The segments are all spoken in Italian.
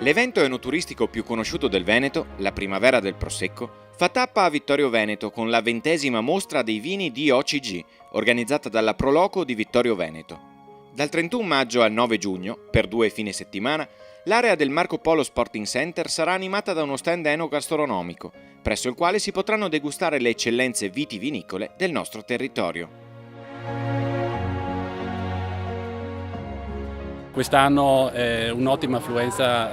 L'evento enoturistico più conosciuto del Veneto, la Primavera del Prosecco, fa tappa a Vittorio Veneto con la 20ª mostra dei vini di OCG, organizzata dalla Proloco di Vittorio Veneto. Dal 31 maggio al 9 giugno, per 2 fine settimana, l'area del Marco Polo Sporting Center sarà animata da uno stand enogastronomico, presso il quale si potranno degustare le eccellenze vitivinicole del nostro territorio. Quest'anno un'ottima affluenza,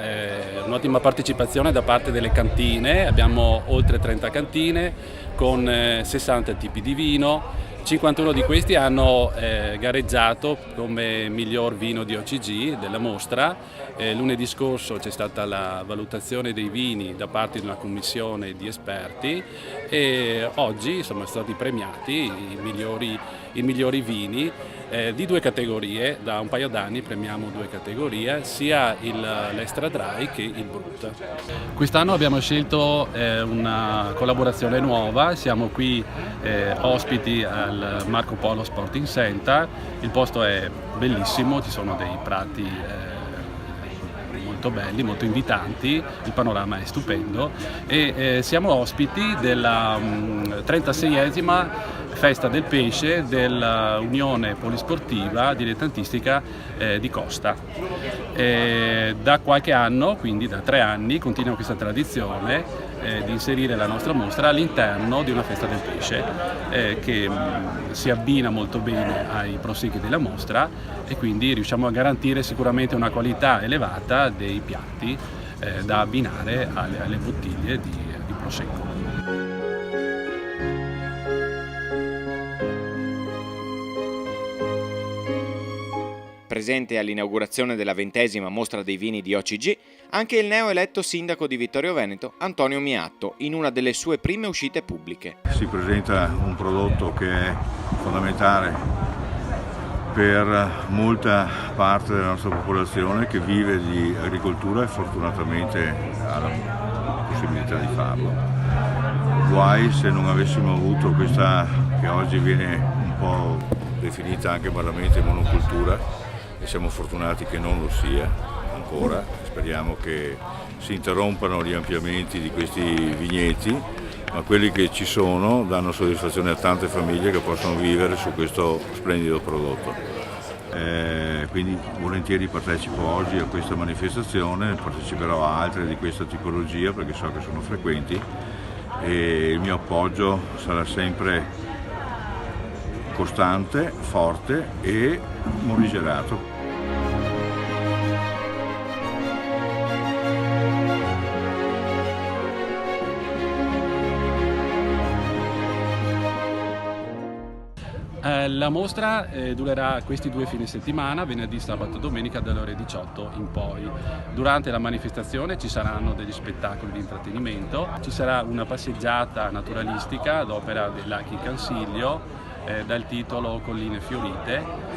un'ottima partecipazione da parte delle cantine, abbiamo oltre 30 cantine con 60 tipi di vino, 51 di questi hanno gareggiato come miglior vino di OCG della mostra. Lunedì scorso c'è stata la valutazione dei vini da parte di una commissione di esperti e oggi sono stati premiati i migliori vini di 2 categorie. Da un paio d'anni premiamo 2 categorie, sia l'Extra Dry che il Brut. Quest'anno abbiamo scelto una collaborazione nuova, siamo qui ospiti al Marco Polo Sporting Center, il posto è bellissimo, ci sono dei prati molto belli, molto invitanti, il panorama è stupendo e siamo ospiti della 36esima Festa del Pesce dell'Unione Polisportiva Dilettantistica di Costa. Da qualche anno, quindi da 3 anni, continua questa tradizione di inserire la nostra mostra all'interno di una festa del pesce che si abbina molto bene ai prosecchi della mostra e quindi riusciamo a garantire sicuramente una qualità elevata dei piatti da abbinare alle bottiglie di prosecco. Presente all'inaugurazione della 20ª mostra dei vini di OCG anche il neoeletto sindaco di Vittorio Veneto, Antonio Miatto, in una delle sue prime uscite pubbliche. Si presenta un prodotto che è fondamentale per molta parte della nostra popolazione che vive di agricoltura e fortunatamente ha la possibilità di farlo. Guai se non avessimo avuto questa, che oggi viene un po' definita anche malamente monocultura, e siamo fortunati che non lo sia ancora. Speriamo che si interrompano gli ampliamenti di questi vigneti, ma quelli che ci sono danno soddisfazione a tante famiglie che possono vivere su questo splendido prodotto. Quindi volentieri partecipo oggi a questa manifestazione, parteciperò a altre di questa tipologia perché so che sono frequenti e il mio appoggio sarà sempre costante, forte e morigerato. La mostra durerà questi 2 fine settimana, venerdì, sabato e domenica, dalle ore 18 in poi. Durante la manifestazione ci saranno degli spettacoli di intrattenimento, ci sarà una passeggiata naturalistica ad opera del Lucky Cansiglio dal titolo Colline Fiorite.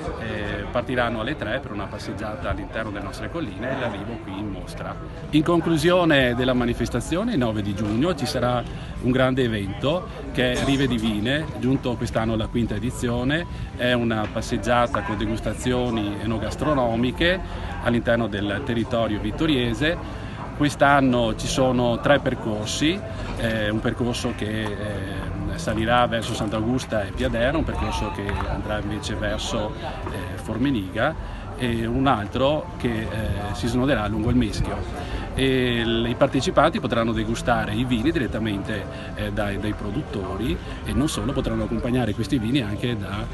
Partiranno alle 3 per una passeggiata all'interno delle nostre colline e l'arrivo qui in mostra. In conclusione della manifestazione, il 9 di giugno, ci sarà un grande evento che è Rive Divine, giunto quest'anno alla 5ª edizione. È una passeggiata con degustazioni enogastronomiche all'interno del territorio vittoriese. Quest'anno ci sono 3 percorsi, un percorso che salirà verso Sant'Augusta e Piadera, un percorso che andrà invece verso Formeniga e un altro che si snoderà lungo il Meschio. E i partecipanti potranno degustare i vini direttamente dai produttori e non solo, potranno accompagnare questi vini anche da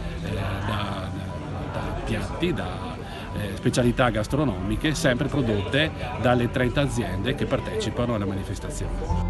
piatti, da specialità gastronomiche sempre prodotte dalle 30 aziende che partecipano alla manifestazione.